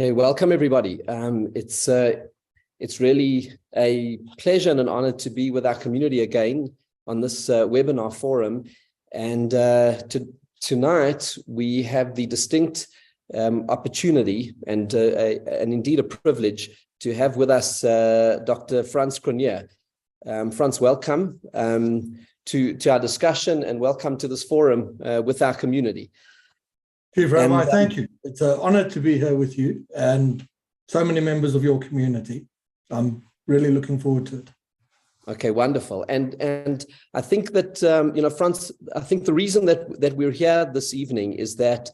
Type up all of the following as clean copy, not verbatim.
Hey, welcome everybody. It's really a pleasure and an honor to be with our community again on this webinar forum. And tonight we have the distinct opportunity and indeed a privilege to have with us Dr. Frans Cronje. Frans, welcome to our discussion and welcome to this forum with our community. Chief Rabbi, thank you. It's an honor to be here with you and so many members of your community. I'm really looking forward to it. Okay, wonderful. And I think that, Frans, I think the reason that we're here this evening is that,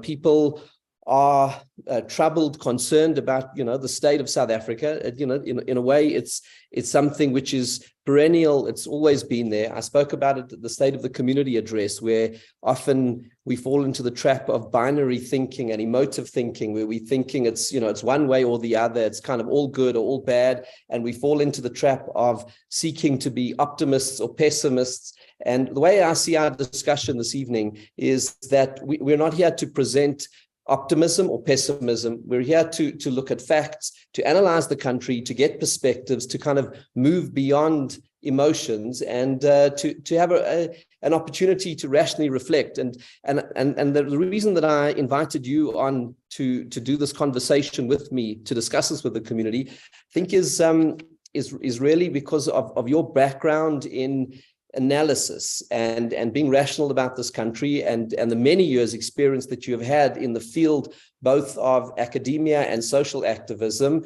people are troubled, concerned about, the state of South Africa. In a way, it's something which is perennial. It's always been there. I spoke about it at the State of the Community address, where often we fall into the trap of binary thinking and emotive thinking, where we're thinking it's one way or the other. It's kind of all good or all bad. And we fall into the trap of seeking to be optimists or pessimists. And the way I see our discussion this evening is that we're not here to present optimism or pessimism. We're here to look at facts, to analyze the country, to get perspectives, to kind of move beyond emotions and to have an opportunity to rationally reflect. And the reason that I invited you on to do this conversation with me, to discuss this with the community, I think is really because of your background in analysis and being rational about this country and the many years experience that you have had in the field, both of academia and social activism,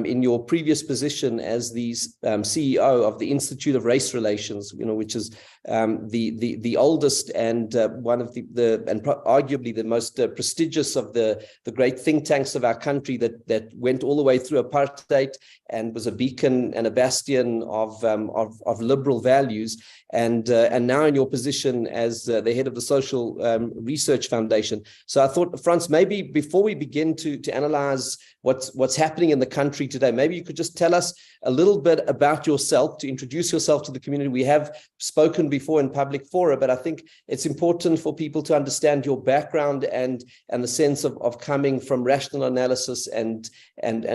in your previous position as the CEO of the Institute of Race Relations, which is the oldest and one of and arguably the most prestigious of the great think tanks of our country that went all the way through apartheid and was a beacon and a bastion of liberal values. And now in your position as the head of the Social Research Foundation. So I thought, Frans, maybe before we begin to analyze what's happening in the country today, maybe you could just tell us a little bit about yourself, to introduce yourself to the community. We have spoken before in public fora, but I think it's important for people to understand your background and the sense of coming from rational analysis and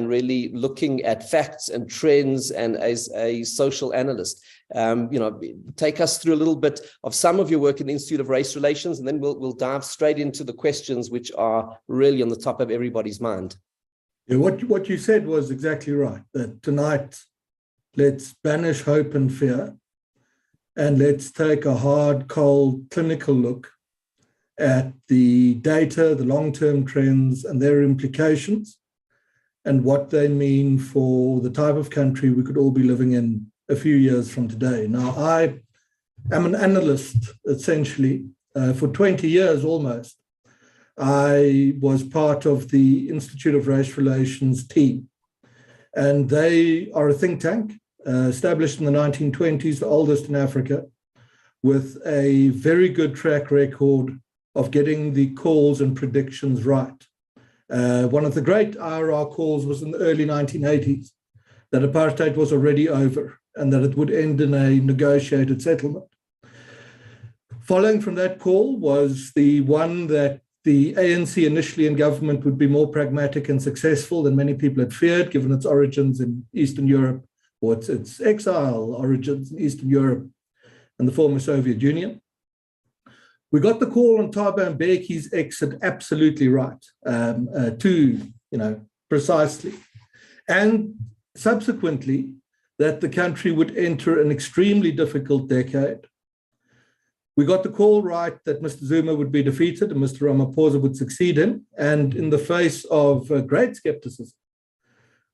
really looking at facts and trends and as a social analyst. Take us through a little bit of some of your work in the Institute of Race Relations, and then we'll dive straight into the questions which are really on the top of everybody's mind. Yeah, what you said was exactly right, that tonight, let's banish hope and fear, and let's take a hard, cold, clinical look at the data, the long-term trends and their implications, and what they mean for the type of country we could all be living in a few years from today. Now, I am an analyst, essentially, for 20 years almost. I was part of the Institute of Race Relations team, and they are a think tank established in the 1920s, the oldest in Africa, with a very good track record of getting the calls and predictions right. One of the great IRR calls was in the early 1980s, that apartheid was already over and that it would end in a negotiated settlement. Following from that call was the one that the ANC initially in government would be more pragmatic and successful than many people had feared, given its origins in Eastern Europe, or its exile origins in Eastern Europe and the former Soviet Union. We got the call on Thabo Mbeki's exit absolutely right, precisely. And subsequently, that the country would enter an extremely difficult decade. We got the call right that Mr. Zuma would be defeated and Mr. Ramaphosa would succeed him. And in the face of great skepticism,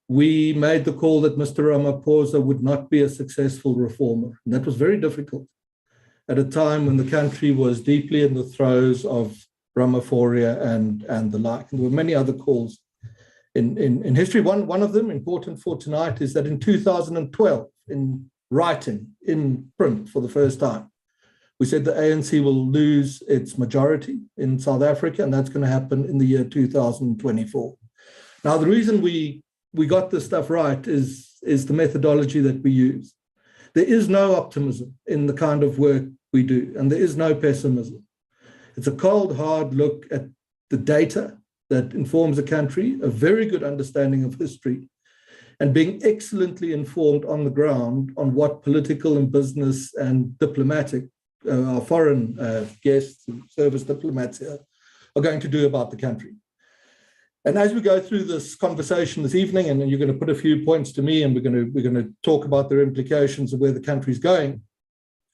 we made the call that Mr. Ramaphosa would not be a successful reformer. And that was very difficult at a time when the country was deeply in the throes of Ramaphoria and the like. And there were many other calls in history. One of them, important for tonight, is that in 2012, in writing, in print for the first time, we said the ANC will lose its majority in South Africa, and that's going to happen in the year 2024. Now, the reason we got this stuff right is the methodology that we use. There is no optimism in the kind of work we do, and there is no pessimism. It's a cold, hard look at the data that informs a country, a very good understanding of history, and being excellently informed on the ground on what political and business and diplomatic, our foreign guests, service diplomats here, are going to do about the country. And as we go through this conversation this evening, and then you're going to put a few points to me, and we're going to talk about their implications of where the country's going,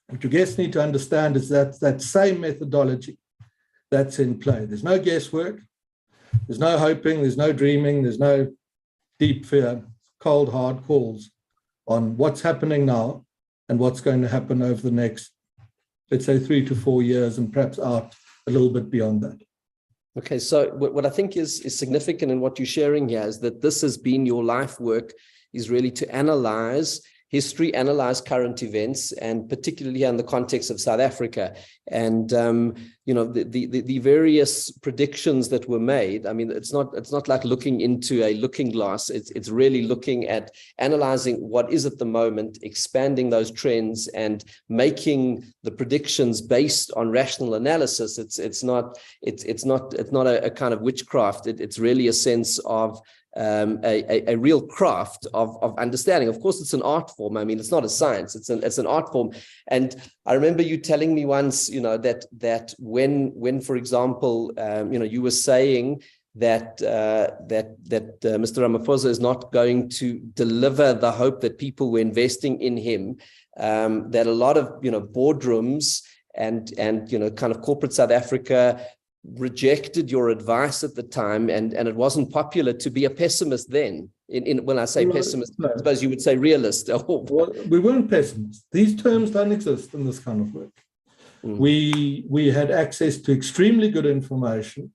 what your guests need to understand is that same methodology that's in play. There's no guesswork, there's no hoping, there's no dreaming, there's no deep fear, cold, hard calls on what's happening now and what's going to happen over the next, let's say, 3 to 4 years, and perhaps out a little bit beyond that. Okay, so what I think is significant in what you're sharing here is that this has been your life work, is really to analyze history, analyze current events, and particularly in the context of South Africa. And the various predictions that were made. I mean, it's not like looking into a looking glass. It's really looking at analyzing what is at the moment, expanding those trends, and making the predictions based on rational analysis. It's not a kind of witchcraft. It's really a sense of a real craft of understanding. Of course, it's an art form. I mean, it's not a science. It's an art form. And I remember you telling me once, that when for example, you were saying that Mr. Ramaphosa is not going to deliver the hope that people were investing in him. That a lot of boardrooms and kind of corporate South Africa rejected your advice at the time, and it wasn't popular to be a pessimist then. When I say pessimist, no. I suppose you would say realist. Well, we weren't pessimists. These terms don't exist in this kind of work. We had access to extremely good information,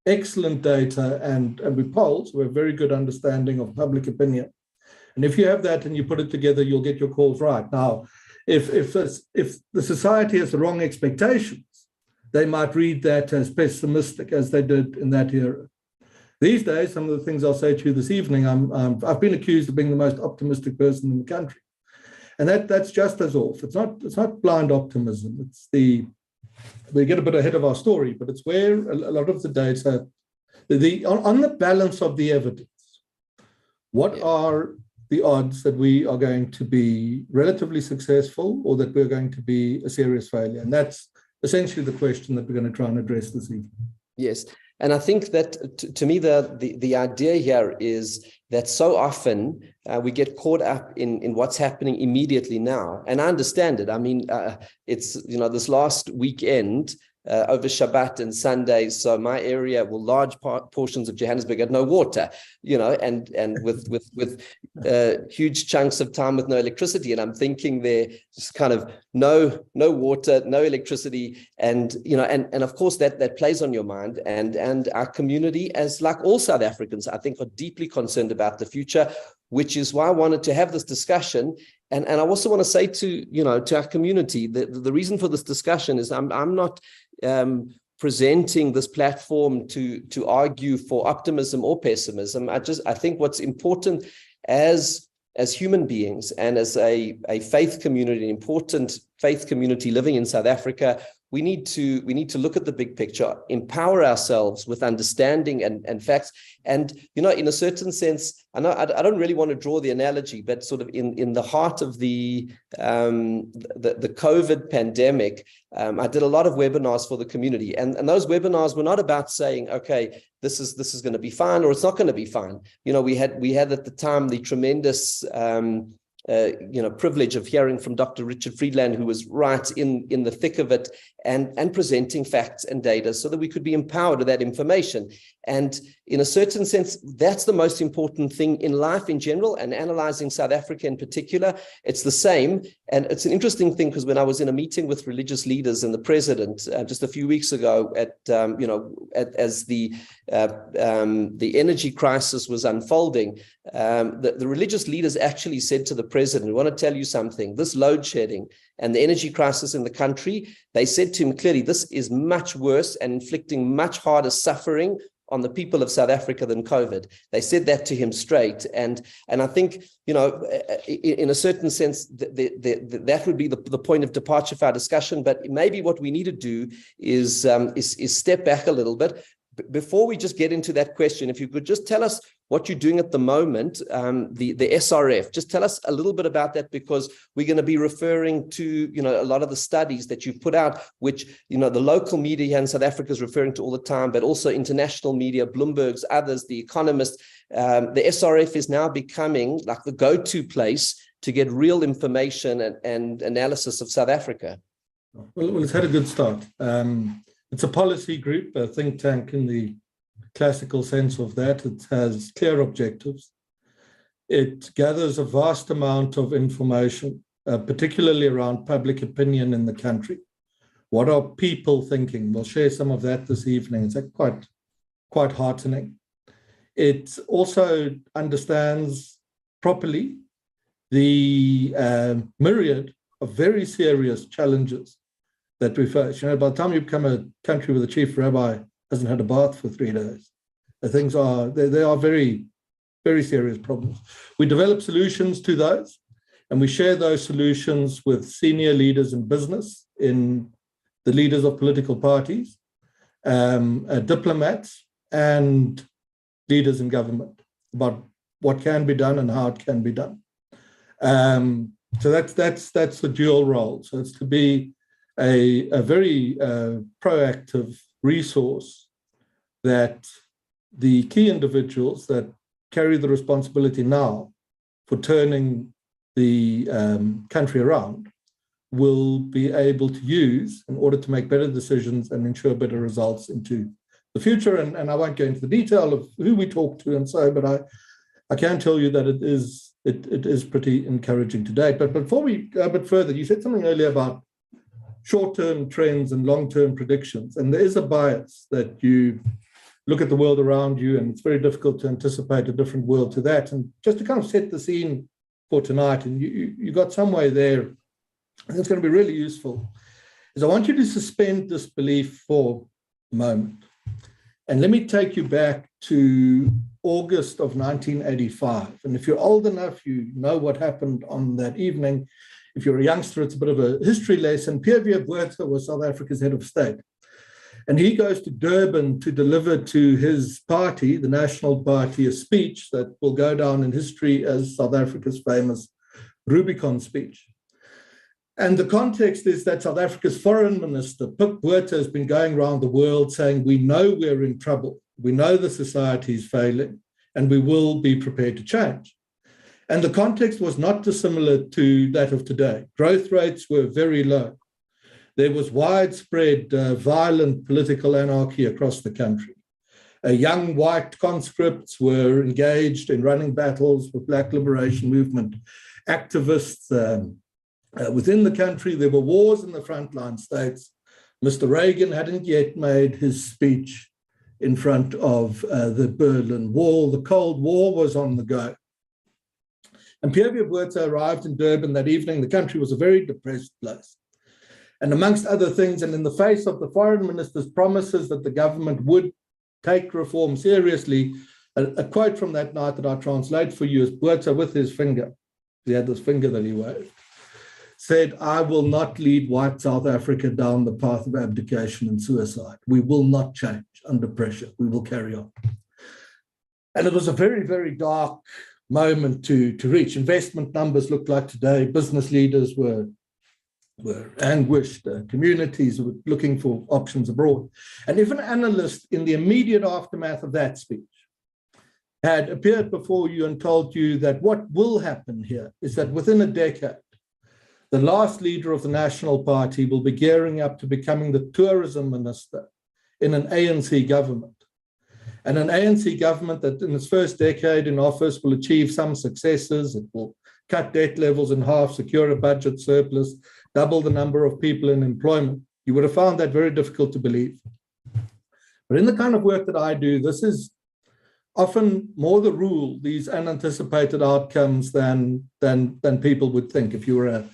excellent data, and we polled, so a very good understanding of public opinion. And if you have that and you put it together, you'll get your calls right. Now, if the society has the wrong expectations, they might read that as pessimistic as they did in that era. These days, some of the things I'll say to you this evening, I've been accused of being the most optimistic person in the country. And that's just as off. It's not blind optimism. We get a bit ahead of our story, but it's where a lot of the data, on the balance of the evidence, what are the odds that we are going to be relatively successful or that we're going to be a serious failure? And that's essentially the question that we're going to try and address this evening. Yes. And I think that to me, the idea here is that so often we get caught up in what's happening immediately now. And I understand it. I mean, it's, this last weekend, over Shabbat and Sunday, so my area, large portions of Johannesburg had no water, and with huge chunks of time with no electricity. And I'm thinking there, just kind of no water, no electricity, and of course that plays on your mind. And our community, as like all South Africans, I think, are deeply concerned about the future, which is why I wanted to have this discussion. And I also want to say to our community that the reason for this discussion is I'm not presenting this platform to argue for optimism or pessimism. I think what's important as human beings and as a faith community, an important faith community living in South Africa, we need to look at the big picture, empower ourselves with understanding and facts. And, in a certain sense, I know I don't really want to draw the analogy, but sort of in the heart of the COVID pandemic, I did a lot of webinars for the community. And those webinars were not about saying, okay, this is going to be fine or it's not going to be fine. We had at the time the tremendous privilege of hearing from Dr. Richard Friedland, who was right in the thick of it, and presenting facts and data so that we could be empowered with that information. And in a certain sense, that's the most important thing in life in general, and analyzing South Africa in particular, it's the same. And it's an interesting thing, because when I was in a meeting with religious leaders and the president just a few weeks ago as the energy crisis was unfolding, the religious leaders actually said to the president, "We want to tell you something, this load shedding and the energy crisis in the country," they said to him clearly, "this is much worse and inflicting much harder suffering on the people of South Africa than COVID." They said that to him straight. And I think, in a certain sense, that would be the point of departure for our discussion. But maybe what we need to do is step back a little bit, before we just get into that question, if you could just tell us what you're doing at the moment, the SRF, just tell us a little bit about that, because we're going to be referring to, a lot of the studies that you've put out, which, the local media here in South Africa is referring to all the time, but also international media, Bloomberg's, others, The Economist. The SRF is now becoming like the go-to place to get real information and analysis of South Africa. Well, it's had a good start. It's a policy group, a think tank in the classical sense of that. It has clear objectives. It gathers a vast amount of information, particularly around public opinion in the country. What are people thinking? We'll share some of that this evening. It's quite heartening. It also understands properly the myriad of very serious challenges that we face. By the time you become a country where the chief rabbi hasn't had a bath for 3 days, things are, they are very, very serious problems. We develop solutions to those, and we share those solutions with senior leaders in business, in the leaders of political parties, diplomats, and leaders in government about what can be done and how it can be done. So that's the dual role. So it's to be a very proactive resource that the key individuals that carry the responsibility now for turning the country around will be able to use in order to make better decisions and ensure better results into the future. And I won't go into the detail of who we talk to and so, but I can tell you that it is pretty encouraging to date. But before we go a bit further, you said something earlier about short-term trends and long-term predictions. And there is a bias that you look at the world around you, and it's very difficult to anticipate a different world to that. And just to kind of set the scene for tonight, and you got some way there, I think it's going to be really useful, is I want you to suspend disbelief for a moment. And let me take you back to August of 1985. And if you're old enough, you know what happened on that evening. If you're a youngster, it's a bit of a history lesson. Pierre Botha was South Africa's head of state. And he goes to Durban to deliver to his party, the National Party, a speech that will go down in history as South Africa's famous Rubicon speech. And the context is that South Africa's foreign minister, Pik Botha, has been going around the world saying, we know we're in trouble. We know the society is failing, and we will be prepared to change. And the context was not dissimilar to that of today. Growth rates were very low. There was widespread violent political anarchy across the country. Young white conscripts were engaged in running battles with Black Liberation Movement activists within the country. There were wars in the frontline states. Mr. Reagan hadn't yet made his speech in front of the Berlin Wall. The Cold War was on the go. And Pierre Botha arrived in Durban that evening. The country was a very depressed place. And amongst other things, and in the face of the foreign minister's promises that the government would take reform seriously, a quote from that night that I translate for you is Botha with his finger, he had this finger that he waved, said, I will not lead white South Africa down the path of abdication and suicide. We will not change under pressure. We will carry on. And it was a very, very dark moment to reach. Investment numbers looked like today. Business leaders were anguished. Communities were looking for options abroad. And if an analyst in the immediate aftermath of that speech had appeared before you and told you that what will happen here is that within a decade, the last leader of the National Party will be gearing up to becoming the tourism minister in an ANC government. And an ANC government that in its first decade in office will achieve some successes. It will cut debt levels in half, secure a budget surplus, double the number of people in employment. You would have found that very difficult to believe. But in the kind of work that I do, this is often more the rule, these unanticipated outcomes than people would think. If you were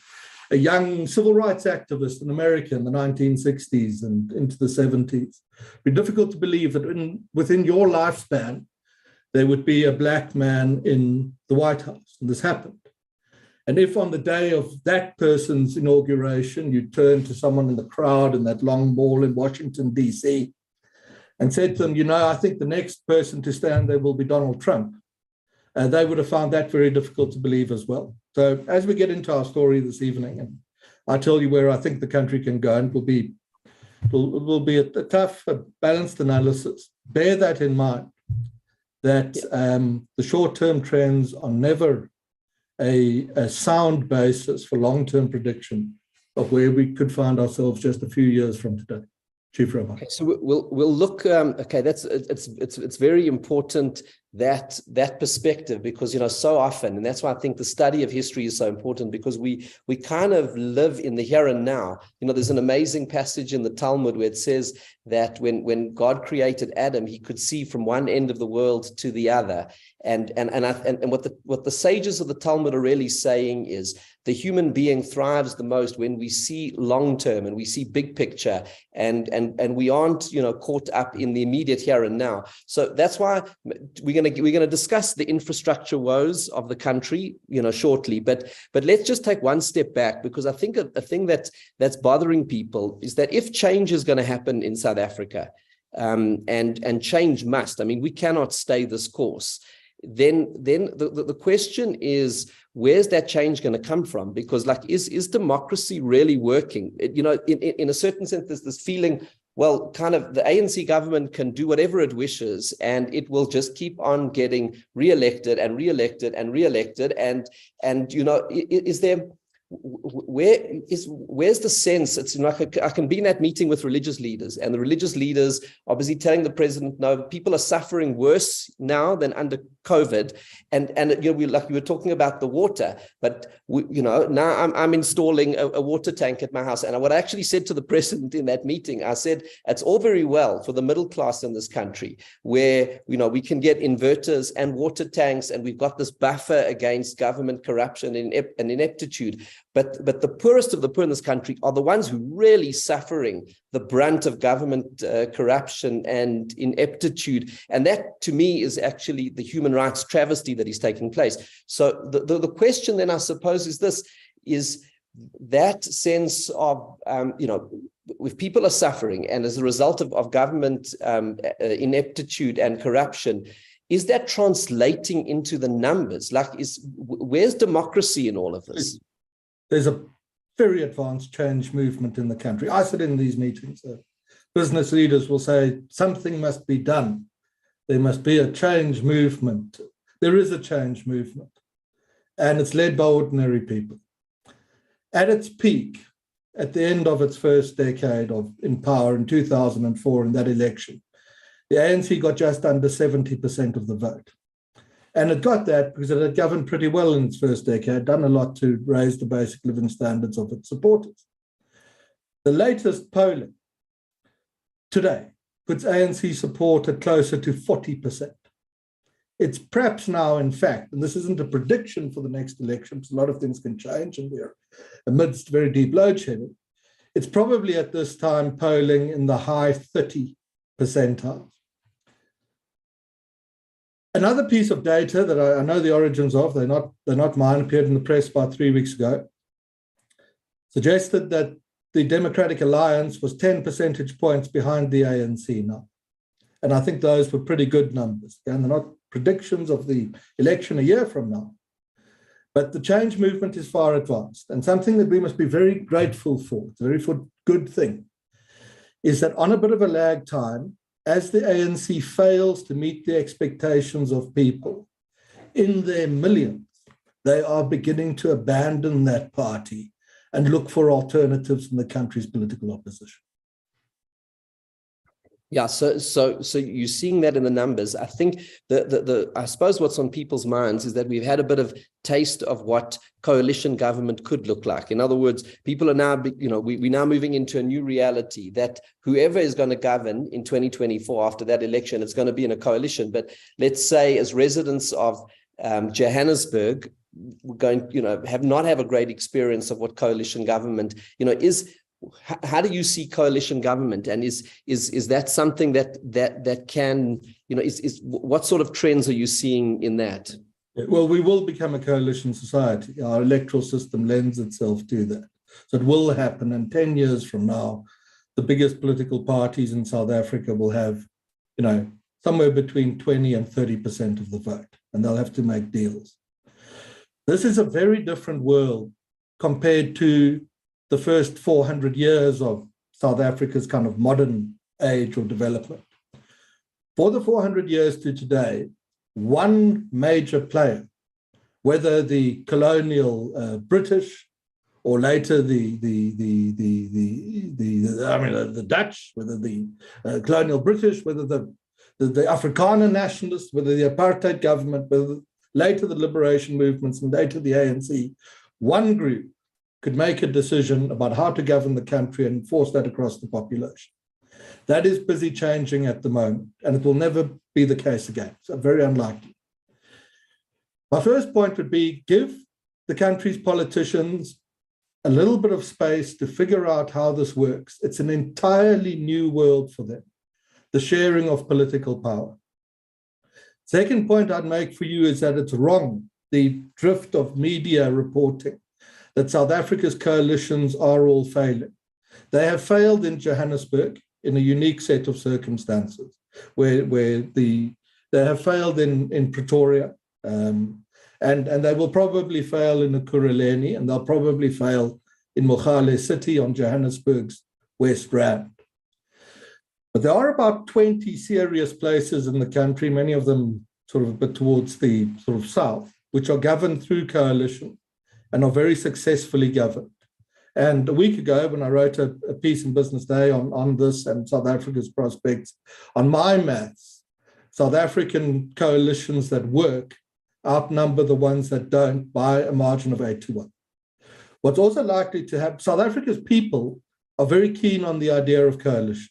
a young civil rights activist in America in the 1960s and into the 70s, it'd be difficult to believe that within your lifespan, there would be a Black man in the White House. And this happened. And if on the day of that person's inauguration, you turn to someone in the crowd in that long mall in Washington, D.C., and said to them, I think the next person to stand there will be Donald Trump, they would have found that very difficult to believe as well. So as we get into our story this evening, and I tell you where I think the country can go, and it will be a tough, balanced analysis. Bear that in mind, that the short-term trends are never a sound basis for long-term prediction of where we could find ourselves just a few years from today. Chief Rabbi. Okay, so we'll look. It's very important that perspective, because so often, and that's why I think the study of history is so important, because we kind of live in the here and now. There's an amazing passage in the Talmud where it says that when God created Adam, he could see from one end of the world to the other, and what the sages of the Talmud are really saying is the human being thrives the most when we see long term and we see big picture, and we aren't caught up in the immediate here and now. So that's why we're going to discuss the infrastructure woes of the country shortly, but let's just take one step back, because I think a thing that's bothering people is that if change is going to happen in South Africa, and change must, we cannot stay this course, then the question is, where's that change going to come from? Because is democracy really working? In a certain sense, there's this feeling, well, kind of the ANC government can do whatever it wishes, and it will just keep on getting reelected and reelected and reelected. And is there, where's the sense? It's like I can be in that meeting with religious leaders, and the religious leaders obviously telling the president, no, people are suffering worse now than under COVID, and we were talking about the water, but now I'm installing a water tank at my house, and what I actually said to the president in that meeting, I said, it's all very well for the middle class in this country, where we can get inverters and water tanks, and we've got this buffer against government corruption and ineptitude. But the poorest of the poor in this country are the ones who really suffering the brunt of government corruption and ineptitude. And that, to me, is actually the human rights travesty that is taking place. So the question then, I suppose, is this, is that sense of, if people are suffering and as a result of government ineptitude and corruption, is that translating into the numbers? Where's democracy in all of this? There's a very advanced change movement in the country. I sit in these meetings. Business leaders will say something must be done. There must be a change movement. There is a change movement, and it's led by ordinary people. At its peak, at the end of its first decade in power in 2004, in that election, the ANC got just under 70% of the vote. And it got that because it had governed pretty well in its first decade, done a lot to raise the basic living standards of its supporters. The latest polling today puts ANC support at closer to 40%. It's perhaps now, in fact, and this isn't a prediction for the next election, because a lot of things can change and we're amidst very deep load shedding, it's probably at this time polling in the high 30 percentiles. Another piece of data that I know the origins of, they're not mine, appeared in the press about 3 weeks ago, suggested that the Democratic Alliance was 10 percentage points behind the ANC now. And I think those were pretty good numbers. And they're not predictions of the election a year from now. But the change movement is far advanced. And something that we must be very grateful for, it's a very good thing, is that on a bit of a lag time, as the ANC fails to meet the expectations of people in their millions, they are beginning to abandon that party and look for alternatives in the country's political opposition. Yeah, so you're seeing that in the numbers. I think I suppose what's on people's minds is that we've had a bit of taste of what coalition government could look like. In other words, people are now, we're now moving into a new reality that whoever is going to govern in 2024 after that election, it's going to be in a coalition. But let's say, as residents of Johannesburg, we're going, have a great experience of what coalition government, is. How do you see coalition government, and is that something that can, what sort of trends are you seeing in that? Well, we will become a coalition society. Our electoral system lends itself to that. So it will happen, and 10 years from now, the biggest political parties in South Africa will have somewhere between 20 and 30% of the vote, and they'll have to make deals. This is a very different world compared to the first 400 years of South Africa's kind of modern age or development. For the 400 years to today, one major player, whether the colonial British or later the Dutch, whether the colonial British, whether the Afrikaner nationalists, whether the apartheid government, whether later the liberation movements and later the ANC, one group could make a decision about how to govern the country and enforce that across the population. That is busy changing at the moment, and it will never be the case again. So very unlikely. My first point would be give the country's politicians a little bit of space to figure out how this works. It's an entirely new world for them, the sharing of political power. Second point I'd make for you is that it's wrong, the drift of media reporting that South Africa's coalitions are all failing. They have failed in Johannesburg in a unique set of circumstances, where they have failed in Pretoria, and they will probably fail in Ekurhuleni, and they'll probably fail in Mogale City on Johannesburg's West Rand. But there are about 20 serious places in the country, many of them sort of a bit towards the sort of south, which are governed through coalition and are very successfully governed. And a week ago, when I wrote a piece in Business Day on this and South Africa's prospects, on my maths, South African coalitions that work outnumber the ones that don't by a margin of 8-1. What's also likely to happen, South Africa's people are very keen on the idea of coalition.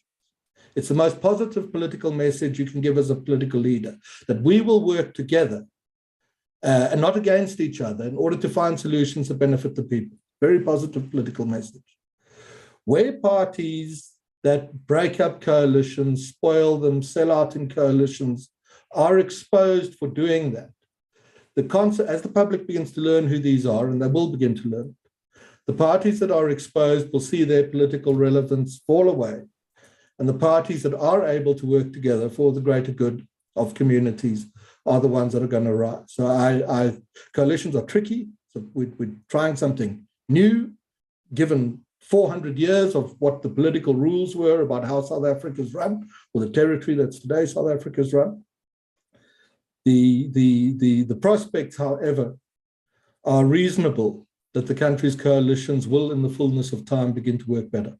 It's the most positive political message you can give as a political leader, that we will work together and not against each other in order to find solutions that benefit the people. Very positive political message. Where parties that break up coalitions, spoil them, sell out in coalitions, are exposed for doing that, as the public begins to learn who these are, and they will begin to learn, the parties that are exposed will see their political relevance fall away, and the parties that are able to work together for the greater good of communities are the ones that are going to rise. So coalitions are tricky. So we're trying something new, given 400 years of what the political rules were about how South Africa's run, or the territory that's today South Africa's run. The prospects, however, are reasonable that the country's coalitions will, in the fullness of time, begin to work better.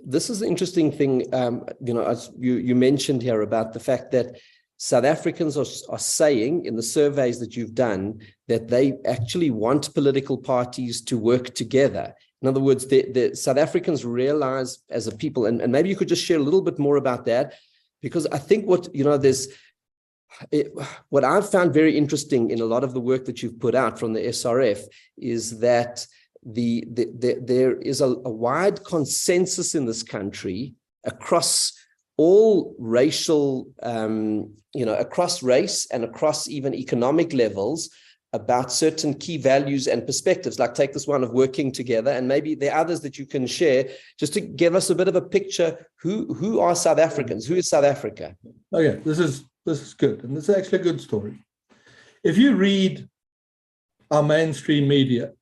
This is the interesting thing, as you mentioned here about the fact that South Africans are saying in the surveys that you've done that they actually want political parties to work together. In other words, the South Africans realize as a people, and maybe you could just share a little bit more about that, because I think what I've found very interesting in a lot of the work that you've put out from the SRF is that there is a wide consensus in this country across all racial, across race and across even economic levels about certain key values and perspectives, like take this one of working together, and maybe there are others that you can share just to give us a bit of a picture. Who are South Africans? Who is South Africa? Okay, this is good, and this is actually a good story. If you read our mainstream media,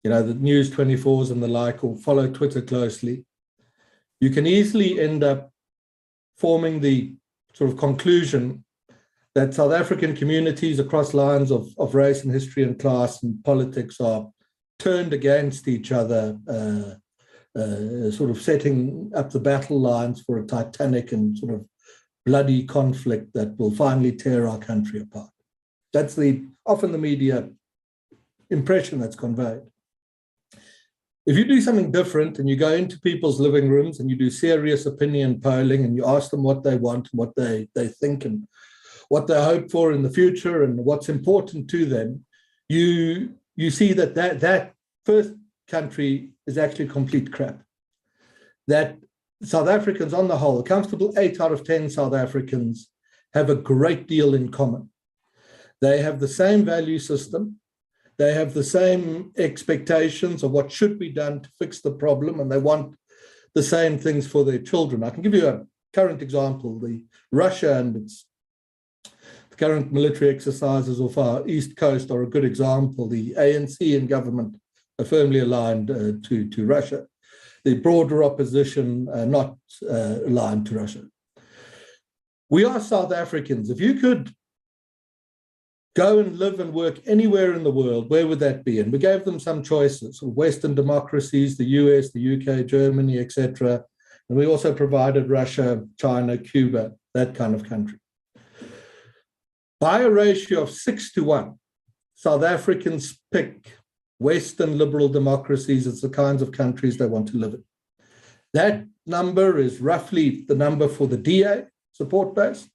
the News 24s and the like, or follow Twitter closely, you can easily end up forming the sort of conclusion that South African communities across lines of race and history and class and politics are turned against each other, sort of setting up the battle lines for a titanic and sort of bloody conflict that will finally tear our country apart. That's often the media impression that's conveyed. If you do something different and you go into people's living rooms and you do serious opinion polling and you ask them what they want and what they think and what they hope for in the future and what's important to them, you see that first country is actually complete crap. That South Africans on the whole, a comfortable 8 out of 10 South Africans have a great deal in common. They have the same value system. They have the same expectations of what should be done to fix the problem, and they want the same things for their children. I can give you a current example, Russia and its current military exercises off our east coast are a good example. The ANC and government are firmly aligned to Russia. The broader opposition not aligned to Russia. We are South Africans. If you could go and live and work anywhere in the world, where would that be? And we gave them some choices: Western democracies, the US, the UK, Germany, etc. And we also provided Russia, China, Cuba, that kind of country. By a ratio of 6-1, South Africans pick Western liberal democracies as the kinds of countries they want to live in. That number is roughly the number for the DA support base,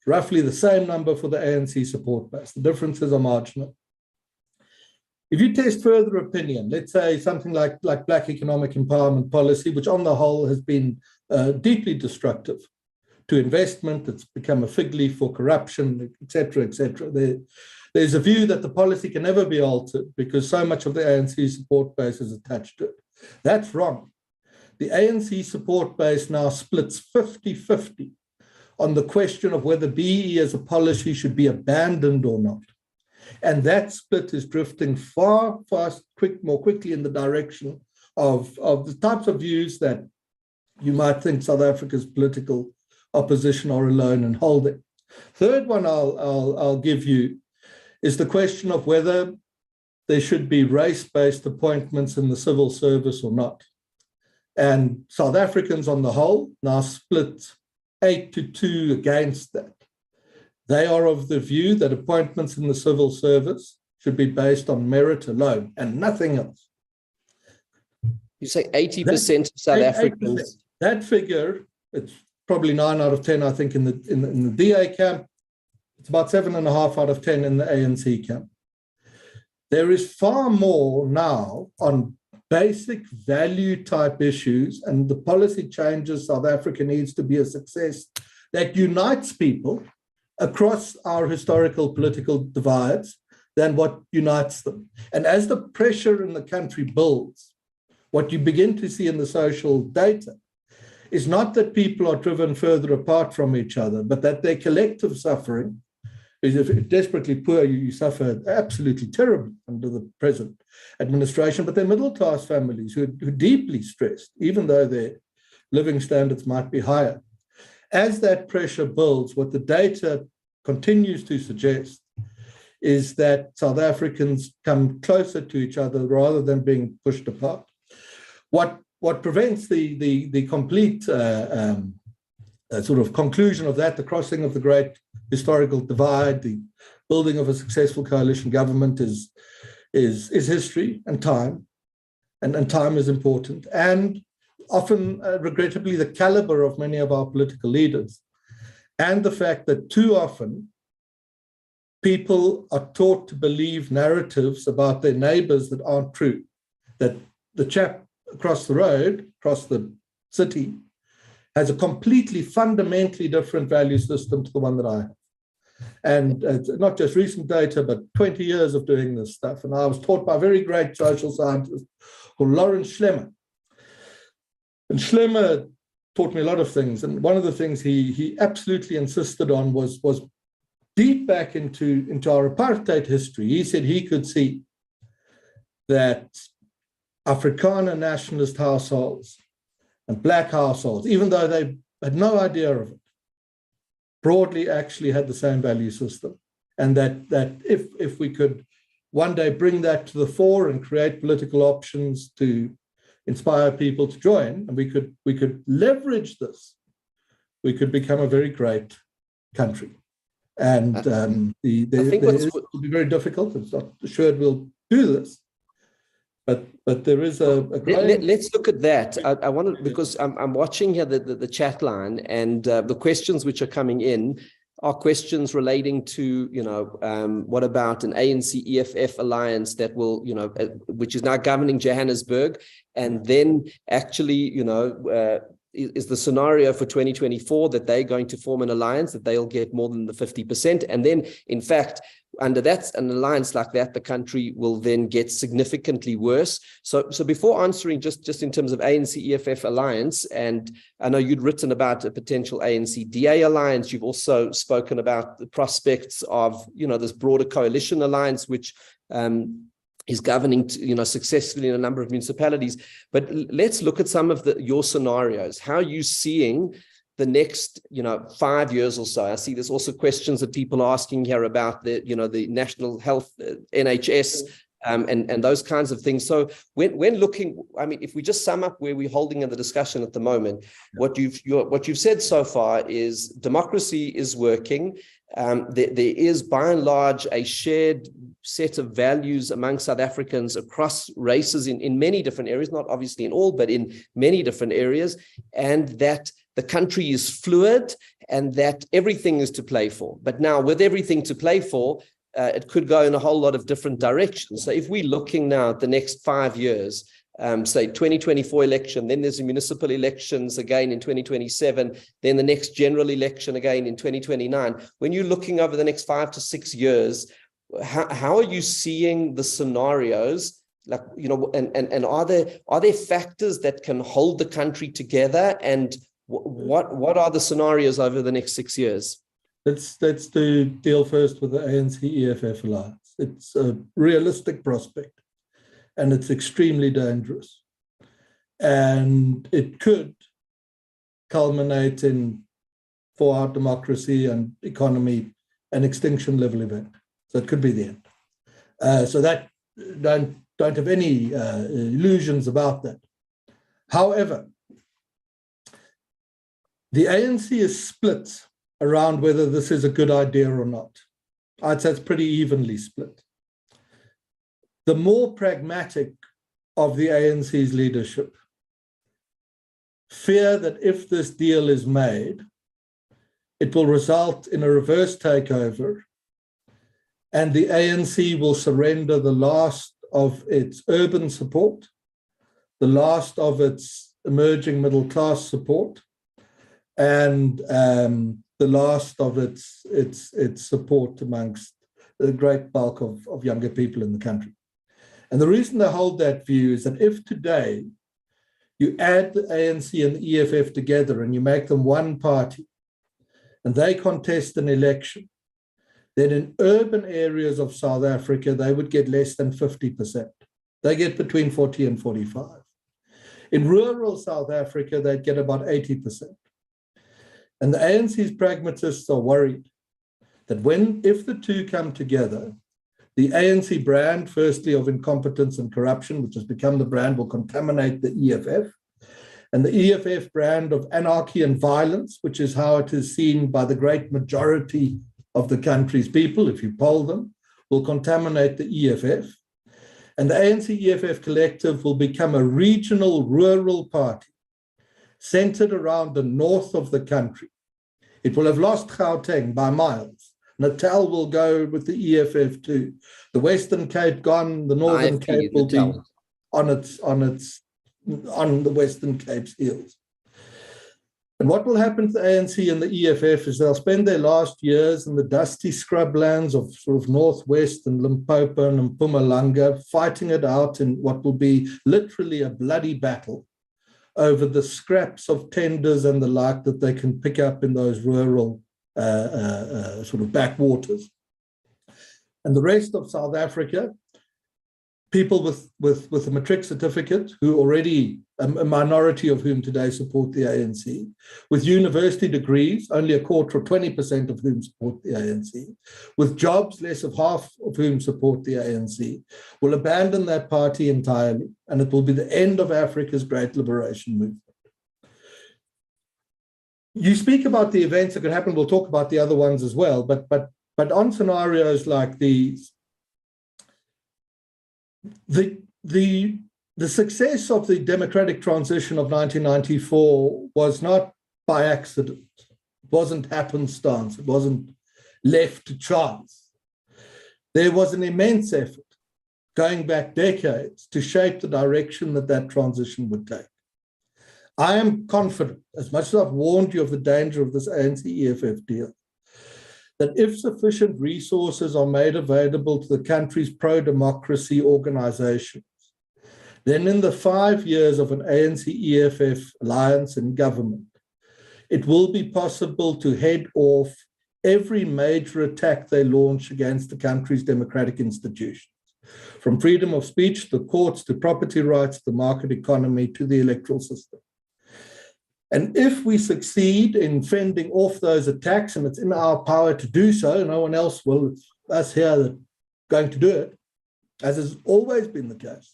roughly the same number for the ANC support base. The differences are marginal. If you test further opinion, let's say something like black economic empowerment policy, which on the whole has been deeply destructive to investment, it's become a fig leaf for corruption, etc., etc. There's a view that the policy can never be altered because so much of the ANC support base is attached to it. That's wrong. The ANC support base now splits 50-50 on the question of whether BEE as a policy should be abandoned or not. And that split is drifting more quickly in the direction of the types of views that you might think South Africa's political opposition are alone in holding. Third one I'll give you is the question of whether there should be race-based appointments in the civil service or not. And South Africans on the whole now split 8-2 against that. They are of the view that appointments in the civil service should be based on merit alone and nothing else. You say 80% of South Africans. That figure, it's probably 9 out of 10, I think, in the DA camp. It's about 7.5 out of 10 in the ANC camp. There is far more now on basic value type issues, and the policy changes South Africa needs to be a success that unites people across our historical political divides than what unites them. And as the pressure in the country builds, what you begin to see in the social data is not that people are driven further apart from each other, but that their collective suffering is, if you're desperately poor, you suffer absolutely terribly under the present administration, but they're middle-class families who are deeply stressed, even though their living standards might be higher. As that pressure builds, what the data continues to suggest is that South Africans come closer to each other rather than being pushed apart. What prevents the complete sort of conclusion of that, the crossing of the great historical divide, the building of a successful coalition government is history and time, and time is important. And often, regrettably, the caliber of many of our political leaders, and the fact that too often people are taught to believe narratives about their neighbors that aren't true, that the chap across the road, across the city, has a completely fundamentally different value system to the one that I have. And it's not just recent data, but 20 years of doing this stuff. And I was taught by a very great social scientist called Lawrence Schlemmer. And Schlemmer taught me a lot of things. And one of the things he absolutely insisted on was deep back into our apartheid history. He said he could see that Afrikaner nationalist households and black households, even though they had no idea of it, broadly actually had the same value system. And that if we could one day bring that to the fore and create political options to inspire people to join, and we could leverage this, we could become a very great country. And I think it will be very difficult. It's not assured we'll do this, but there is a let's look at that. I want to, because I'm watching here the chat line, and the questions which are coming in are questions relating to, what about an ANC-EFF alliance that will, which is now governing Johannesburg, and then actually, is the scenario for 2024 that they're going to form an alliance, that they'll get more than the 50%. And then, in fact, under an alliance like that, the country will then get significantly worse. So before answering just in terms of ANC-EFF alliance, and I know you'd written about a potential ANC-DA alliance, you've also spoken about the prospects of, this broader coalition alliance, which is governing, successfully in a number of municipalities. But let's look at some of your scenarios. How are you seeing the next, 5 years or so? I see there's also questions that people are asking here about the national health, NHS, and those kinds of things. So when looking, if we just sum up where we're holding in the discussion at the moment, what you've said so far is democracy is working. There is, by and large, a shared set of values among South Africans across races in many different areas, not obviously in all, but in many different areas, and that the country is fluid and that everything is to play for. But now, with everything to play for, it could go in a whole lot of different directions. So if we're looking now at the next 5 years, say 2024 election, then there's the municipal elections again in 2027, then the next general election again in 2029. When you're looking over the next 5 to 6 years, how are you seeing the scenarios? And are there factors that can hold the country together? And what are the scenarios over the next 6 years? Let's deal first with the ANC-EFF alliance. It's a realistic prospect, and it's extremely dangerous. And it could culminate in, for our democracy and economy, an extinction level event. So it could be the end. So that don't have any illusions about that. However, the ANC is split around whether this is a good idea or not. I'd say it's pretty evenly split. The more pragmatic of the ANC's leadership fear that if this deal is made, it will result in a reverse takeover, and the ANC will surrender the last of its urban support, the last of its emerging middle class support, and the last of its support amongst the great bulk of younger people in the country. And the reason they hold that view is that if today you add the ANC and the EFF together and you make them one party, and they contest an election, then in urban areas of South Africa, they would get less than 50%. They get between 40 and 45. In rural South Africa, they'd get about 80%. And the ANC's pragmatists are worried that if the two come together, the ANC brand, firstly, of incompetence and corruption, which has become the brand, will contaminate the EFF. And the EFF brand of anarchy and violence, which is how it is seen by the great majority of the country's people, if you poll them, will contaminate the EFF. And the ANC-EFF collective will become a regional rural party centered around the north of the country. It will have lost Gauteng by miles. Natal will go with the EFF too. The Western Cape gone, the Northern Cape will be on the Western Cape's heels. And what will happen to the ANC and the EFF is they'll spend their last years in the dusty scrublands of sort of Northwest and Limpopo and Mpumalanga, fighting it out in what will be literally a bloody battle over the scraps of tenders and the like that they can pick up in those rural sort of backwaters. And the rest of South Africa, people with a matric certificate, who already, a minority of whom today support the ANC, with university degrees, only a quarter or 20% of whom support the ANC, with jobs, less of half of whom support the ANC, will abandon that party entirely, and it will be the end of Africa's great liberation movement. You speak about the events that could happen, we'll talk about the other ones as well, but on scenarios like these, the success of the democratic transition of 1994 was not by accident. It wasn't happenstance. It wasn't left to chance. There was an immense effort going back decades to shape the direction that transition would take. I am confident, as much as I've warned you of the danger of this ANC-EFF deal, that if sufficient resources are made available to the country's pro-democracy organizations, then in the 5 years of an ANC-EFF alliance in government, it will be possible to head off every major attack they launch against the country's democratic institutions, from freedom of speech, the courts, to property rights, the market economy, to the electoral system. And if we succeed in fending off those attacks, and it's in our power to do so, no one else will, it's us here that are going to do it, as has always been the case,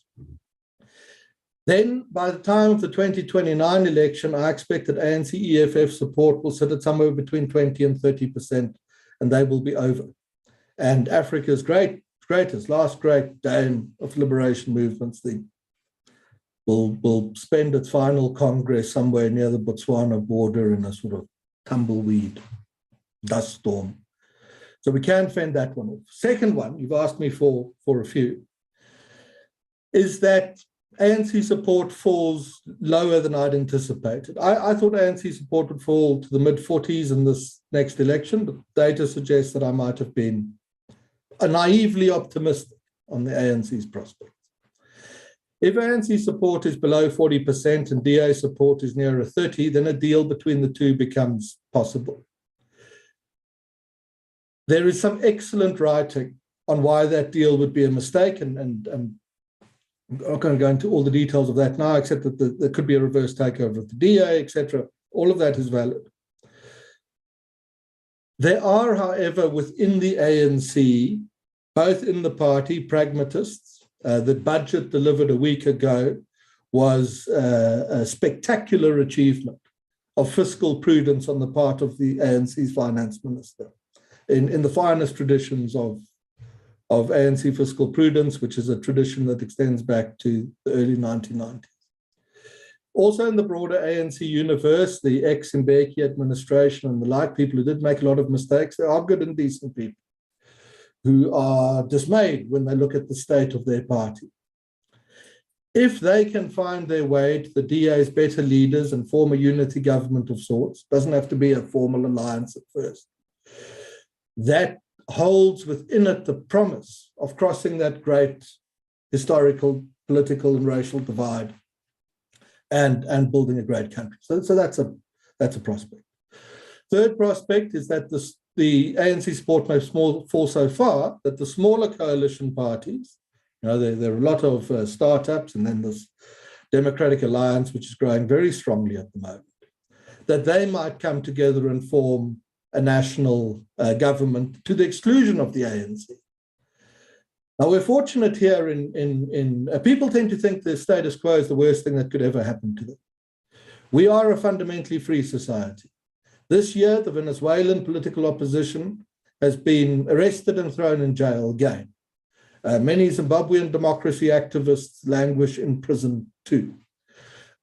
then by the time of the 2029 election, I expect that ANC-EFF support will sit at somewhere between 20 and 30%, and they will be over. And Africa's last great dame of liberation movements, will spend its final congress somewhere near the Botswana border in a sort of tumbleweed dust storm. So we can fend that one off. Second one, you've asked me for a few, is that ANC support falls lower than I'd anticipated. I thought ANC support would fall to the mid-40s in this next election, but data suggests that I might have been naively optimistic on the ANC's prospects. If ANC support is below 40% and DA support is nearer 30%, then a deal between the two becomes possible. There is some excellent writing on why that deal would be a mistake, and I'm not going to go into all the details of that now, except that there could be a reverse takeover of the DA, etc. All of that is valid. There are, however, within the ANC, both in the party, pragmatists. The budget delivered a week ago was a spectacular achievement of fiscal prudence on the part of the ANC's finance minister, in the finest traditions of ANC fiscal prudence, which is a tradition that extends back to the early 1990s. Also in the broader ANC universe, the ex-Mbeki administration and the like, people who did make a lot of mistakes, there are good and decent people who are dismayed when they look at the state of their party. If they can find their way to the DA's better leaders and form a unity government of sorts, doesn't have to be a formal alliance at first, that holds within it the promise of crossing that great historical, political, and racial divide and building a great country. So that's a prospect. Third prospect is that the ANC support may fall so far that the smaller coalition parties, there are a lot of startups, and then this Democratic Alliance, which is growing very strongly at the moment, that they might come together and form a national government to the exclusion of the ANC. Now, we're fortunate here in people tend to think the status quo is the worst thing that could ever happen to them. We are a fundamentally free society. This year, the Venezuelan political opposition has been arrested and thrown in jail again. Many Zimbabwean democracy activists languish in prison too.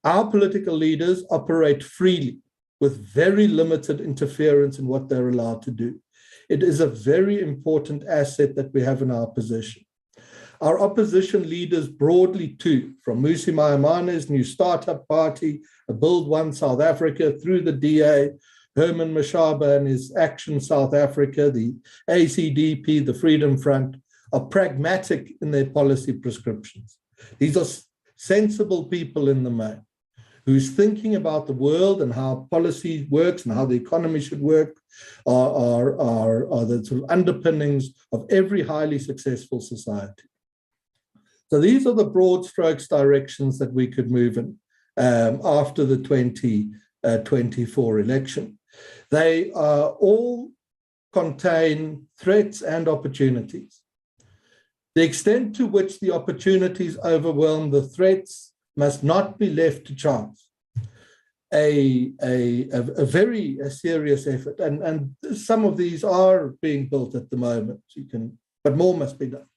Our political leaders operate freely with very limited interference in what they're allowed to do. It is a very important asset that we have in our position. Our opposition leaders broadly too, from Mmusi Maimana's New Startup Party, Build One South Africa, through the DA, Herman Mashaba and his Action South Africa, the ACDP, the Freedom Front, are pragmatic in their policy prescriptions. These are sensible people in the main, who's thinking about the world and how policy works and how the economy should work, are the sort of underpinnings of every highly successful society. So these are the broad strokes directions that we could move in after the 2024 election. They all contain threats and opportunities. The extent to which the opportunities overwhelm the threats must not be left to chance. A very serious effort, and some of these are being built at the moment, but more must be done.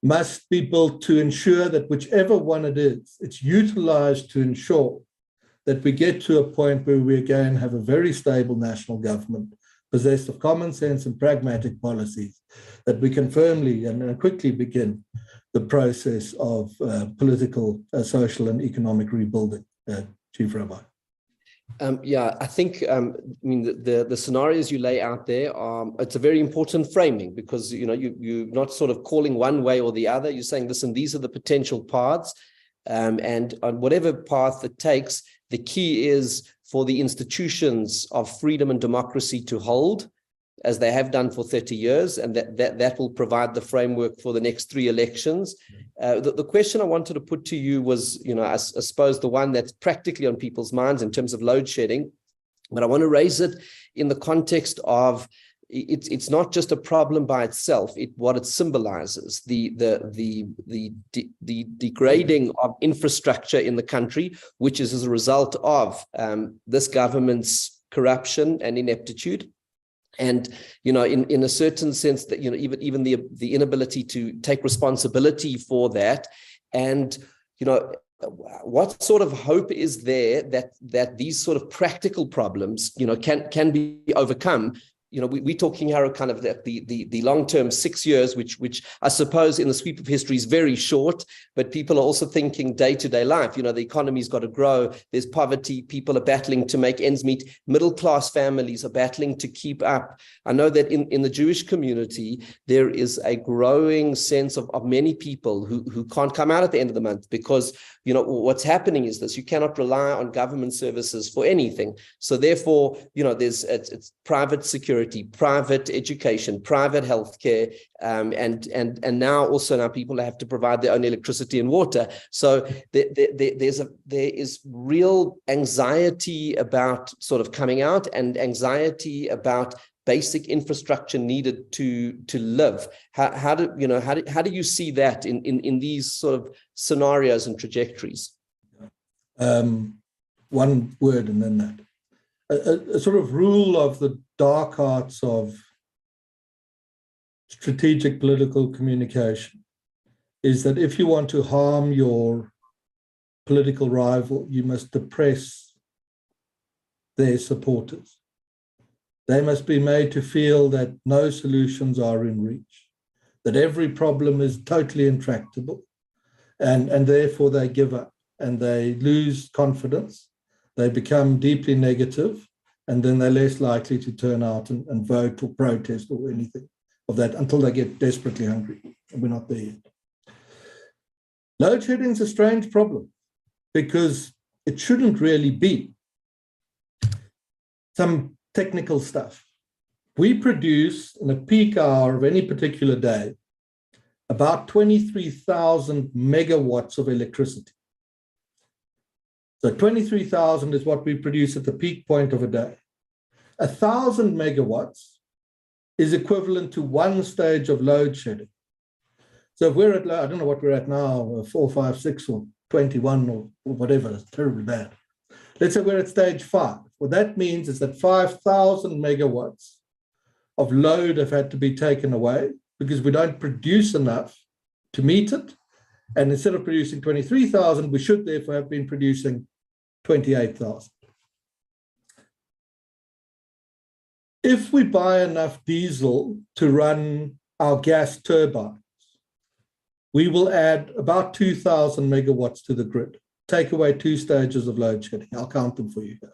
Must be built to ensure that whichever one it is, it's utilized to ensure that we get to a point where we again have a very stable national government possessed of common sense and pragmatic policies, that we can firmly and quickly begin the process of political, social, and economic rebuilding. Chief Rabbi. Yeah, I think, I mean, the scenarios you lay out there it's a very important framing, because, you're not sort of calling one way or the other. You're saying, listen, these are the potential paths. And on whatever path it takes, the key is for the institutions of freedom and democracy to hold, as they have done for 30 years, and that will provide the framework for the next 3 elections. The question I wanted to put to you was, I suppose the one that's practically on people's minds in terms of load shedding, but I want to raise it in the context of it's not just a problem by itself. What it symbolizes, the degrading of infrastructure in the country, which is as a result of this government's corruption and ineptitude. And, in a certain sense that, even the inability to take responsibility for that. And, what sort of hope is there that these sort of practical problems, can be overcome? We're talking here kind of the long-term 6 years, which I suppose in the sweep of history is very short, but people are also thinking day-to-day life. The economy's got to grow. There's poverty. People are battling to make ends meet. Middle-class families are battling to keep up. I know that in the Jewish community, there is a growing sense of many people who can't come out at the end of the month because, what's happening is this: you cannot rely on government services for anything. So therefore, it's private security, private education, private healthcare, and now people have to provide their own electricity and water. So there is real anxiety about sort of coming out, and anxiety about basic infrastructure needed to live. How do you see that in these sort of scenarios and trajectories? One word and then that. A sort of rule of the dark arts of strategic political communication is that if you want to harm your political rival, you must depress their supporters. They must be made to feel that no solutions are in reach, that every problem is totally intractable, and therefore they give up and they lose confidence. They become deeply negative, and then they're less likely to turn out and vote or protest or anything of that until they get desperately hungry. And we're not there yet. Load shedding is a strange problem because it shouldn't really be. Some technical stuff. We produce in a peak hour of any particular day about 23,000 megawatts of electricity. So 23,000 is what we produce at the peak point of a day. 1,000 megawatts is equivalent to one stage of load shedding. So if we're at, I don't know what we're at now, 4, 5, 6, or 21, or whatever, it's terribly bad. Let's say we're at stage 5. What that means is that 5,000 megawatts of load have had to be taken away because we don't produce enough to meet it. And instead of producing 23,000, we should therefore have been producing 28,000. If we buy enough diesel to run our gas turbines, we will add about 2,000 megawatts to the grid, take away 2 stages of load shedding. I'll count them for you here.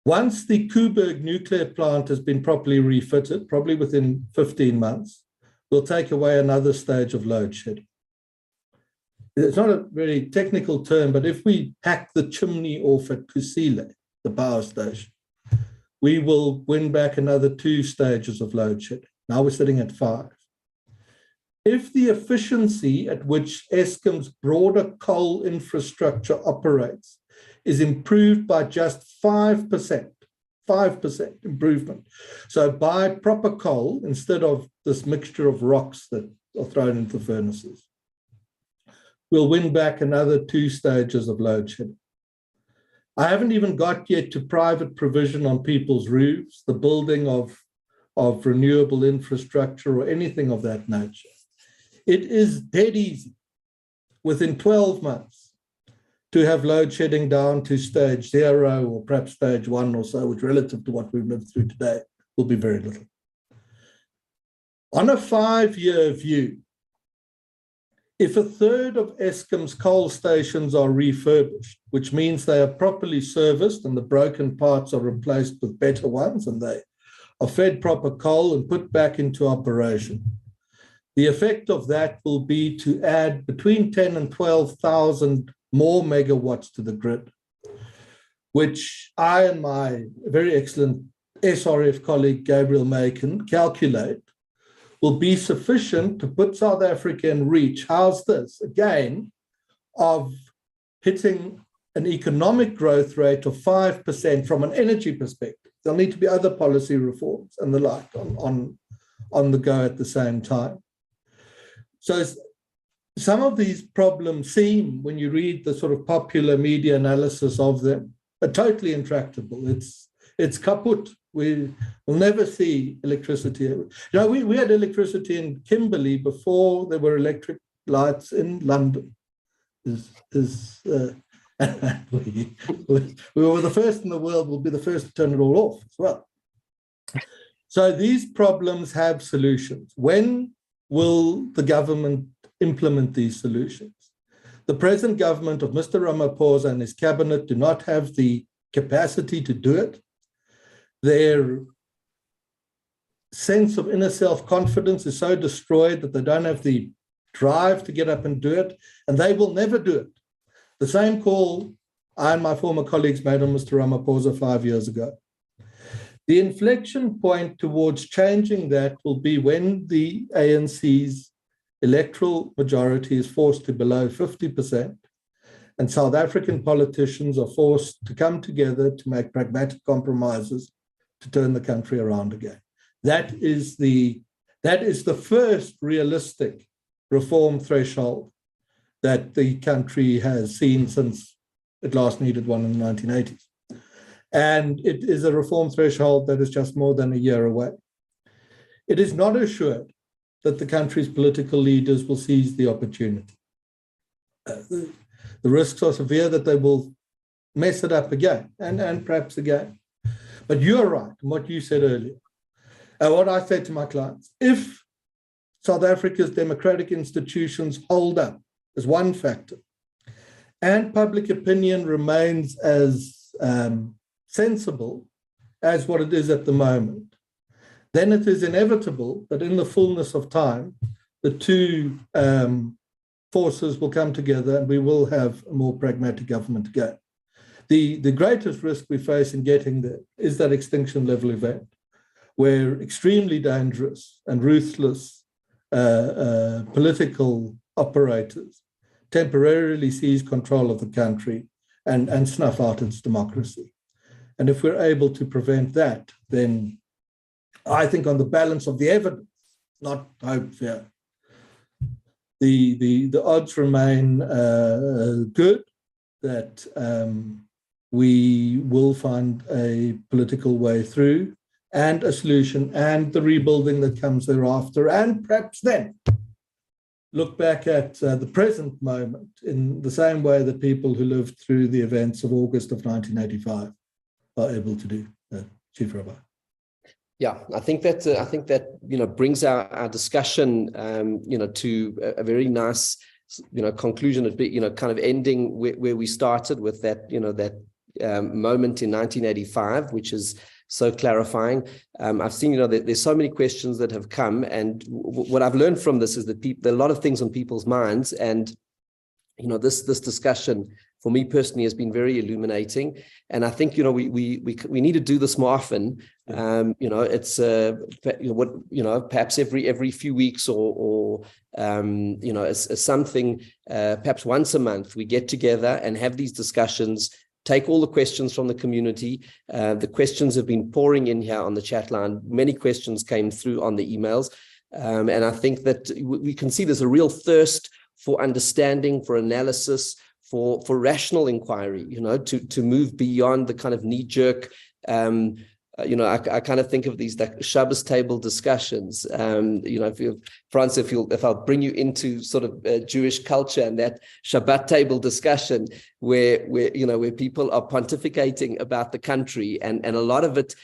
Once the Koeberg nuclear plant has been properly refitted, probably within 15 months, we'll take away another stage of load shedding. It's not a very technical term, but if we hack the chimney off at Kusile, the power station, we will win back another 2 stages of load shedding. Now we're sitting at 5. If the efficiency at which Eskom's broader coal infrastructure operates is improved by just 5%, 5% improvement. So buy proper coal instead of this mixture of rocks that are thrown into furnaces, we'll win back another 2 stages of load shedding. I haven't even got yet to private provision on people's roofs, the building of renewable infrastructure or anything of that nature. It is dead easy within 12 months to have load shedding down to stage 0 or perhaps stage 1 or so, which relative to what we've lived through today will be very little. On a 5-year view, If a third of Eskom's coal stations are refurbished, which means they are properly serviced and the broken parts are replaced with better ones and they are fed proper coal and put back into operation, the effect of that will be to add between 10 and 12,000 more megawatts to the grid, which I and my very excellent SRF colleague Gabriel Macon calculate will be sufficient to put South Africa in reach, how's this, again, of hitting an economic growth rate of 5% from an energy perspective. There'll need to be other policy reforms and the like on the go at the same time. So some of these problems seem, when you read the sort of popular media analysis of them, are totally intractable. It's kaput. We will never see electricity. You know, we had electricity in Kimberley before there were electric lights in London. We were the first in the world, we'll be the first to turn it all off as well. So these problems have solutions. When will the government implement these solutions? The present government of Mr. Ramaphosa and his cabinet do not have the capacity to do it. Their sense of inner self-confidence is so destroyed that they don't have the drive to get up and do it, and they will never do it. The same call I and my former colleagues made on Mr. Ramaphosa 5 years ago. The inflection point towards changing that will be when the ANC's electoral majority is forced to below 50%, and South African politicians are forced to come together to make pragmatic compromises to turn the country around again. That is the first realistic reform threshold that the country has seen since it last needed one in the 1980s. And it is a reform threshold that is just more than a year away. It is not assured that the country's political leaders will seize the opportunity. The risks are severe that they will mess it up again and perhaps again. But you're right in what you said earlier. What I say to my clients, if South Africa's democratic institutions hold up as one factor, and public opinion remains as sensible as what it is at the moment, then it is inevitable that in the fullness of time, the two forces will come together and we will have a more pragmatic government again. The greatest risk we face in getting there is that extinction level event, where extremely dangerous and ruthless political operators temporarily seize control of the country and snuff out its democracy. And if we're able to prevent that, then I think on the balance of the evidence, not hope, fear, the odds remain good that we will find a political way through and a solution and the rebuilding that comes thereafter, and perhaps then look back at the present moment in the same way that people who lived through the events of August of 1985 are able to do, Chief Rabbi. Yeah, I think that brings our discussion to a very nice conclusion. At kind of ending where we started with that moment in 1985, which is so clarifying. I've seen there's so many questions that have come, and what I've learned from this is that there are a lot of things on people's minds, and this discussion for me personally has been very illuminating. And I think we need to do this more often. It's perhaps every few weeks or as something perhaps once a month we get together and have these discussions. Take all the questions from the community. The questions have been pouring in here on the chat line. Many questions came through on the emails. And I think that we can see there's a real thirst for understanding, for analysis, for rational inquiry, to move beyond the kind of knee-jerk, I kind of think of these like Shabbos table discussions. If I'll bring you into sort of Jewish culture and that Shabbat table discussion where people are pontificating about the country, and a lot of it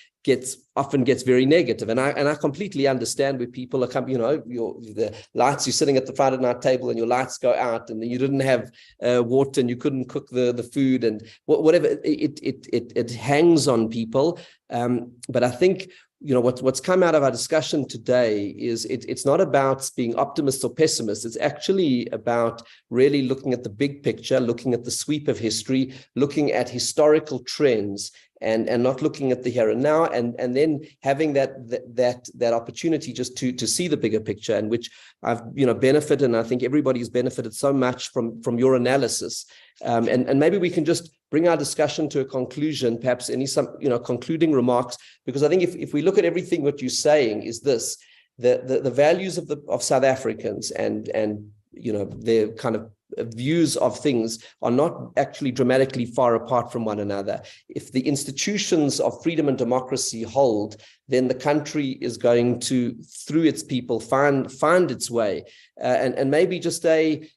often gets very negative, and I completely understand where people are coming. The lights, you're sitting at the Friday night table and your lights go out, and you didn't have water and you couldn't cook the food, and whatever it hangs on people. But I think what's come out of our discussion today is it's not about being optimists or pessimists. It's actually about really looking at the big picture, looking at the sweep of history, looking at historical trends, and not looking at the here and now, and then having that opportunity just to see the bigger picture, and which I've benefited, and I think everybody's benefited so much from your analysis. And maybe we can just bring our discussion to a conclusion, perhaps some concluding remarks, because I think if we look at everything what you're saying is this, the values of South Africans and their kind of views of things are not actually dramatically far apart from one another. If the institutions of freedom and democracy hold, then the country is going to, through its people, find its way. And maybe just a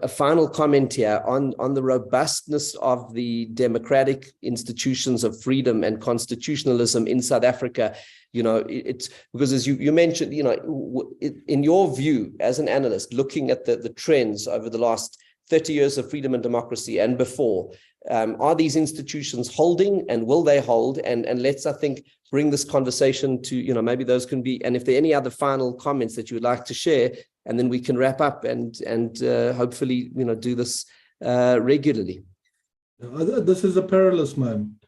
final comment here on the robustness of the democratic institutions of freedom and constitutionalism in South Africa. It's because, as you mentioned, in your view as an analyst, looking at the trends over the last 30 years of freedom and democracy and before, are these institutions holding, and will they hold? And let's, I think, bring this conversation to, maybe those can be, and if there are any other final comments that you would like to share, and then we can wrap up and hopefully, do this regularly. This is a perilous moment,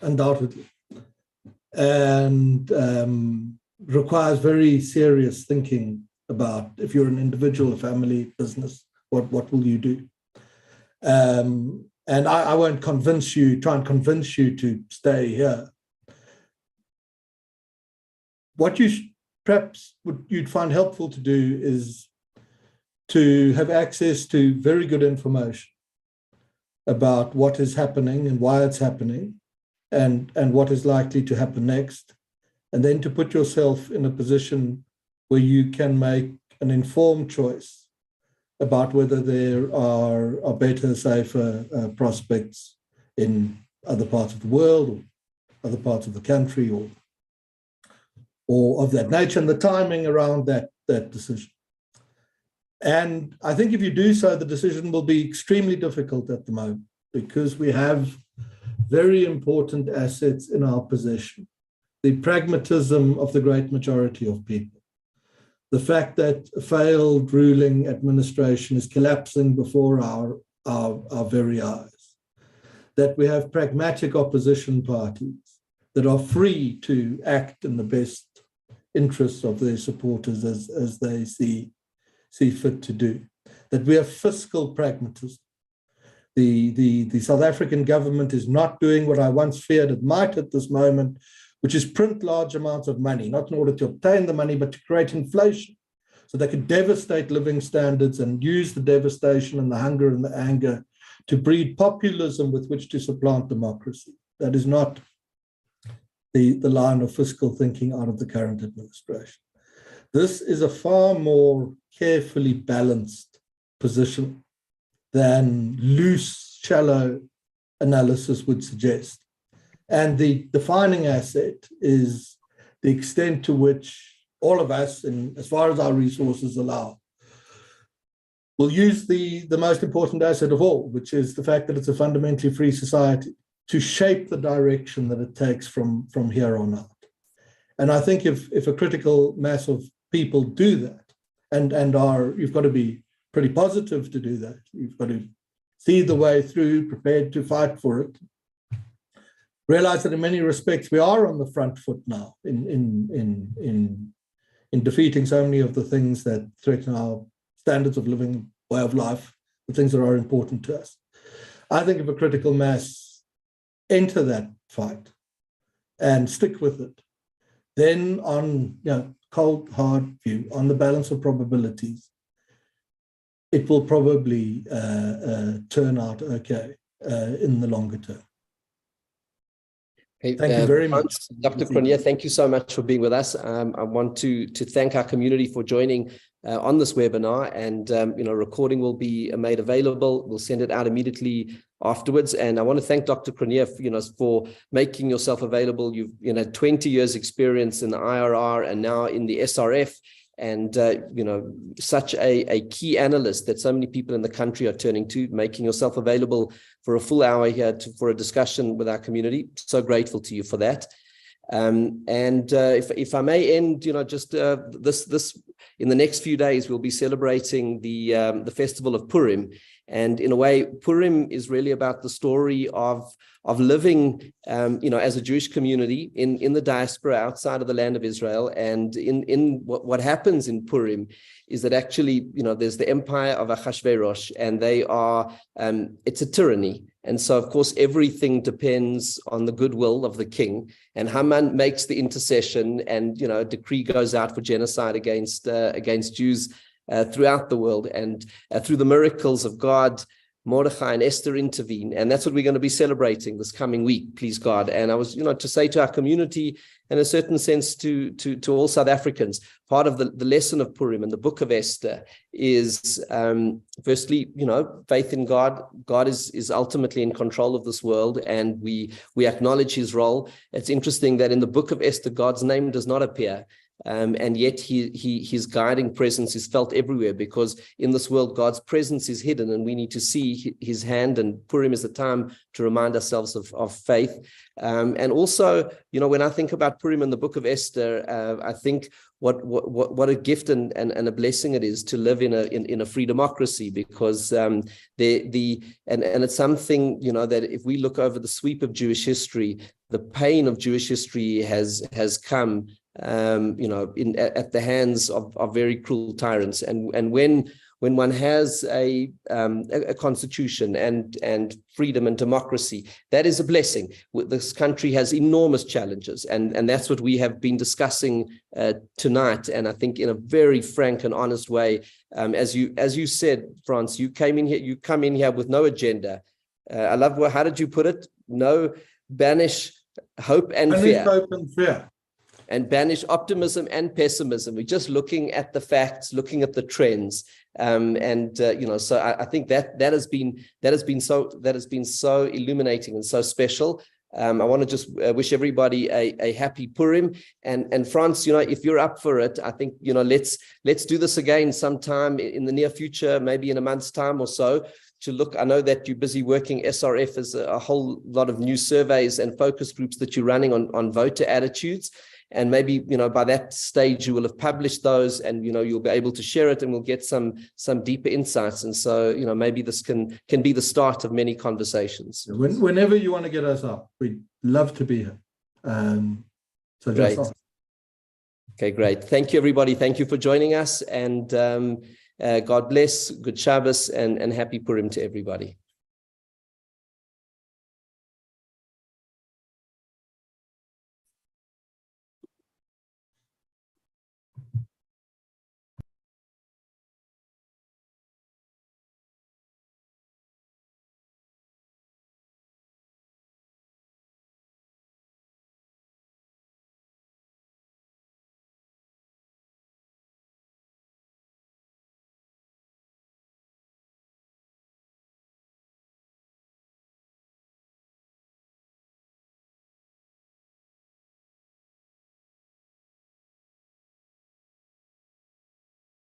undoubtedly, and requires very serious thinking about, if you're an individual, a family, business, what will you do? And I won't try and convince you to stay here. What you'd find helpful to do is to have access to very good information about what is happening and why it's happening, and what is likely to happen next, and then to put yourself in a position where you can make an informed choice about whether there are better, safer prospects in other parts of the world or other parts of the country or of that nature, and the timing around that decision. And I think if you do so, the decision will be extremely difficult at the moment, because we have very important assets in our possession. The pragmatism of the great majority of people. The fact that a failed ruling administration is collapsing before our very eyes. That we have pragmatic opposition parties that are free to act in the best interests of their supporters as they see fit to do. That we have fiscal pragmatism. The South African government is not doing what I once feared it might at this moment, which is print large amounts of money, not in order to obtain the money, but to create inflation, so they could devastate living standards and use the devastation and the hunger and the anger to breed populism with which to supplant democracy. That is not the line of fiscal thinking out of the current administration. This is a far more carefully balanced position than loose, shallow analysis would suggest. And the defining asset is the extent to which all of us, and as far as our resources allow, will use the most important asset of all, which is the fact that it's a fundamentally free society, to shape the direction that it takes from here on out. And I think if a critical mass of people do that, and you've got to be pretty positive to do that. You've got to see the way through, prepared to fight for it. Realize that in many respects we are on the front foot now in defeating so many of the things that threaten our standards of living, way of life, the things that are important to us. I think if a critical mass enter that fight and stick with it, then on cold, hard view, on the balance of probabilities, it will probably turn out okay in the longer term. Hey, thank you very much. Dr. Cronje, thank you so much for being with us. I want to thank our community for joining on this webinar, and recording will be made available. We'll send it out immediately afterwards. And I want to thank Dr. Cronje, for making yourself available. You've 20 years experience in the IRR and now in the SRF, and such a key analyst that so many people in the country are turning to, making yourself available for a full hour here for a discussion with our community. So grateful to you for that. If I may end, this in the next few days, we'll be celebrating the festival of Purim. And in a way, Purim is really about the story of living, as a Jewish community in the diaspora outside of the land of Israel. And in what happens in Purim is that actually, there's the empire of Achashverosh, and they are, it's a tyranny. And so, of course, everything depends on the goodwill of the king. And Haman makes the intercession, and a decree goes out for genocide against Jews throughout the world. And through the miracles of God, Mordechai and Esther intervene, and that's what we're going to be celebrating this coming week, please God. And I was, to say to our community, in a certain sense, to all South Africans, part of the lesson of Purim and the book of Esther is, firstly, faith in God. God is ultimately in control of this world, and we acknowledge his role. It's interesting that in the book of Esther, God's name does not appear. And yet his guiding presence is felt everywhere, because in this world, God's presence is hidden, and we need to see his hand, and Purim is the time to remind ourselves of faith. And also, when I think about Purim and the book of Esther, I think what a gift and a blessing it is to live in a free democracy, because and it's something, that if we look over the sweep of Jewish history, the pain of Jewish history has come at the hands of very cruel tyrants. And when one has a constitution and freedom and democracy, that is a blessing. This country has enormous challenges, and that's what we have been discussing tonight. And I think in a very frank and honest way, as you said, Frans, you come in here with no agenda. I love how did you put it? Banish hope and fear. Hope and fear. And banish optimism and pessimism. We're just looking at the facts, looking at the trends, so I think that has been so illuminating and so special. I want to just wish everybody a happy Purim, and Frans, if you're up for it, I think let's do this again sometime in the near future, maybe in a month's time or so. To look, I know that you're busy working. SRF is a whole lot of new surveys and focus groups that you're running on voter attitudes. And maybe, by that stage, you will have published those, and, you'll be able to share it, and we'll get some deeper insights. And so, maybe this can be the start of many conversations. Whenever you want to get us up, we'd love to be here. So great. Okay, great. Thank you, everybody. Thank you for joining us. And God bless, good Shabbos, and happy Purim to everybody.